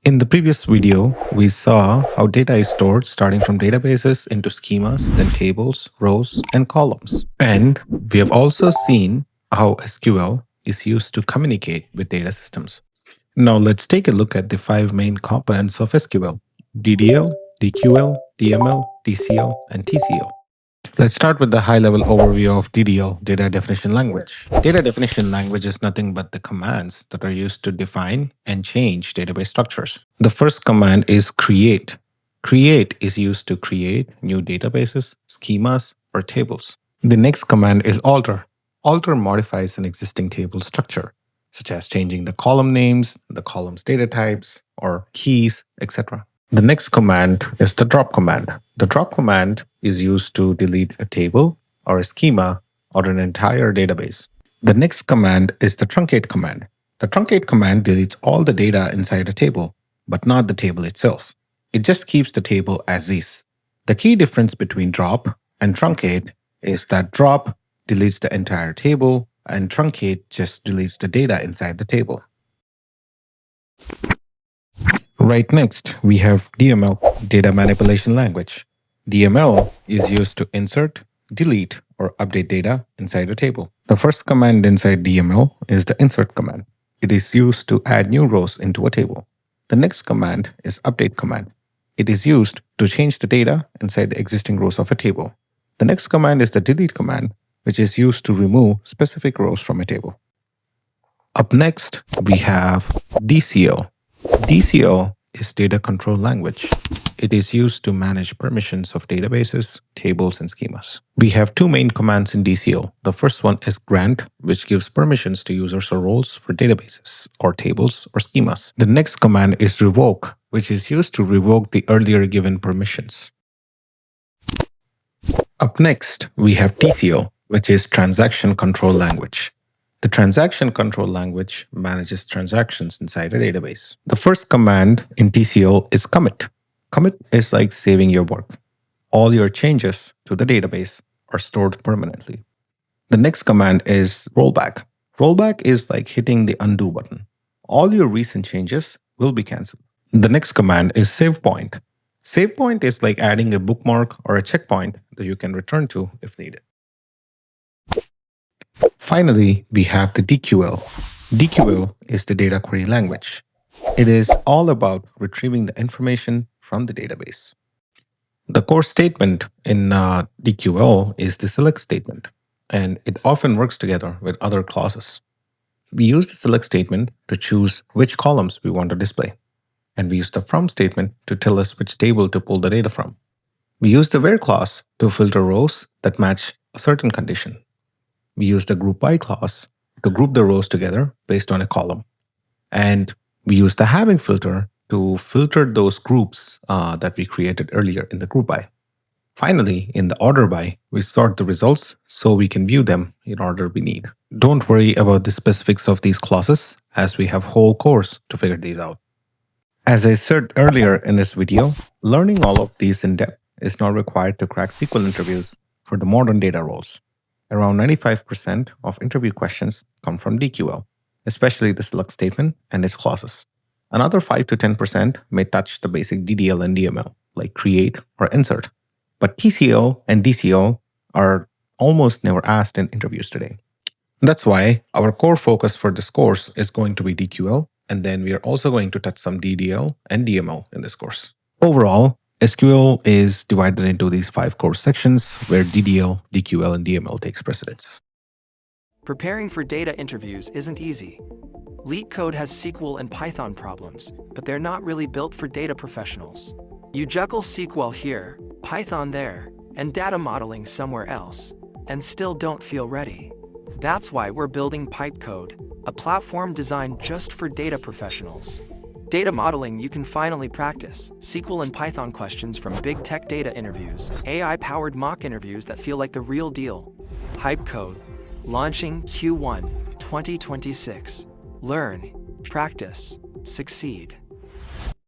In the previous video, we saw how data is stored starting from databases into schemas, then tables, rows, and columns. And we have also seen how SQL is used to communicate with data systems. Now let's take a look at the 5 main components of SQL: DDL, DQL, DML, DCL, and TCL. Let's start with the high-level overview of DDL, data definition language. Data definition language is nothing but the commands that are used to define and change database structures. The first command is create. Create is used to create new databases, schemas, or tables. The next command is alter. Alter modifies an existing table structure, such as changing the column names, the column's data types, or keys, etc. The next command is the drop command. The drop command is used to delete a table or a schema or an entire database. The next command is the truncate command. The truncate command deletes all the data inside a table, but not the table itself. It just keeps the table as is. The key difference between drop and truncate is that drop deletes the entire table and truncate just deletes the data inside the table. Right next, we have DML, data manipulation language. DML is used to insert, delete, or update data inside a table. The first command inside DML is the insert command. It is used to add new rows into a table. The next command is update command. It is used to change the data inside the existing rows of a table. The next command is the delete command, which is used to remove specific rows from a table. Up next, we have DCL. DCL is data control language. It is used to manage permissions of databases, tables, and schemas. We have 2 main commands in DCL. The first one is grant, which gives permissions to users or roles for databases, or tables, or schemas. The next command is revoke, which is used to revoke the earlier given permissions. Up next, we have TCL, which is transaction control language. The transaction control language manages transactions inside a database. The first command in TCL is commit. Commit is like saving your work. All your changes to the database are stored permanently. The next command is rollback. Rollback is like hitting the undo button. All your recent changes will be cancelled. The next command is save point. Save point is like adding a bookmark or a checkpoint that you can return to if needed. Finally, we have the DQL. DQL is the data query language. It is all about retrieving the information from the database. The core statement in DQL is the select statement, and it often works together with other clauses. We use the select statement to choose which columns we want to display, and we use the from statement to tell us which table to pull the data from. We use the where clause to filter rows that match a certain condition. We use the group by clause to group the rows together based on a column. And we use the having filter to filter those groups that we created earlier in the group by. Finally, in the order by, we sort the results so we can view them in order we need. Don't worry about the specifics of these clauses, as we have whole course to figure these out. As I said earlier in this video, learning all of these in depth is not required to crack SQL interviews for the modern data roles. Around 95% of interview questions come from DQL, especially the select statement and its clauses. Another 5 to 10% may touch the basic DDL and DML, like create or insert. But TCL and DCL are almost never asked in interviews today. That's why our core focus for this course is going to be DQL, and then we are also going to touch some DDL and DML in this course. Overall, SQL is divided into these 5 core sections where DDL, DQL, and DML takes precedence. Preparing for data interviews isn't easy. LeetCode has SQL and Python problems, but they're not really built for data professionals. You juggle SQL here, Python there, and data modeling somewhere else, and still don't feel ready. That's why we're building Pipecode, a platform designed just for data professionals. Data modeling you can finally practice, SQL and Python questions from big tech data interviews, AI-powered mock interviews that feel like the real deal. Pipecode, launching Q1 2026. Learn, practice, succeed.